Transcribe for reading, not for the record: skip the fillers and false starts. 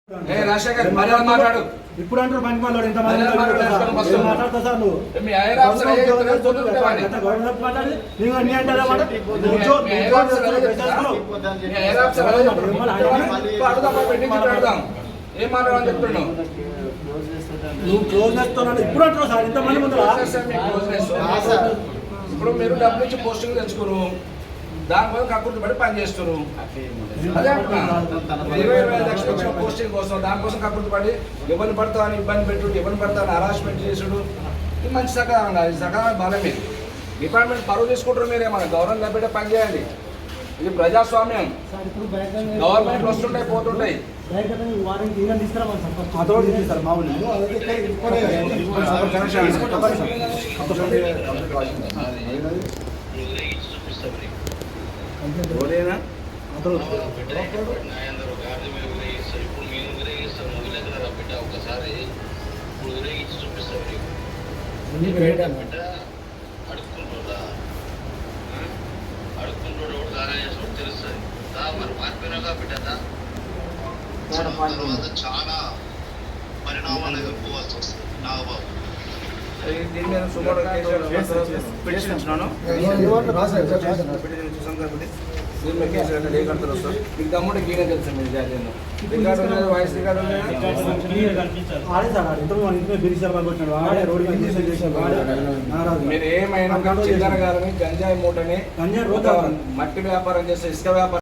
రాజశేఖర్ మర్యాద మాట్లాడు. ఇప్పుడు అంటారు బండి మాట్లాడు ఎంత మంది మాట్లాడతా సార్ నువ్వు ఏం మాట్లాడని చెప్తున్నావు నువ్వు క్లోజ్ చేస్తున్నావు ఇప్పుడు అంటున్నావు సార్ ఇంత మంది ముందు ఇప్పుడు మీరు డబ్బులు ఇచ్చి పోస్టింగ్ తెచ్చుకోరు దానికోసం కక్కుర్తి పడి పని చేస్తారు. అదే 20,000 లక్షలు వచ్చిన పోస్టింగ్ కోసం దానికోసం కక్కుర్తి పడి ఎవరిని పడతా అని ఇబ్బంది పెట్టుడు ఎవరిని పడతా అని హరాస్మెంట్ చేసుడు ఇది మంచి సకాలం కాదు. ఇది సకాలం బలం మీరు డిపార్ట్మెంట్ పరువు తీసుకుంటారు. మీరే మన గవర్నమెంట్ లభ్యత పని చేయాలి. ఇది ప్రజాస్వామ్యం. గవర్నమెంట్ వస్తుంటాయి పోతుంటాయి. ఒకసారి చూపిస్తాం అడుక్కుంటాడు దాని తెలుస్తుంది మరి మారిపోయినాక బిడ్డ తర్వాత చాలా పరిణామాలు ఎదుర్కోవాల్సి వస్తుంది నాగబాబు. దీని మీద సుమారు పిటిషన్ మీకు తమ్ముడు గీనే తెలుసు మీరు జాతీయంలో రికార్డు ఉండదు వాయిస్ రికార్డు మీరు ఏమైనా చిల్లర గారిని గంజాయి మూటని మట్టి వ్యాపారం చేస్తే ఇసుక వ్యాపారం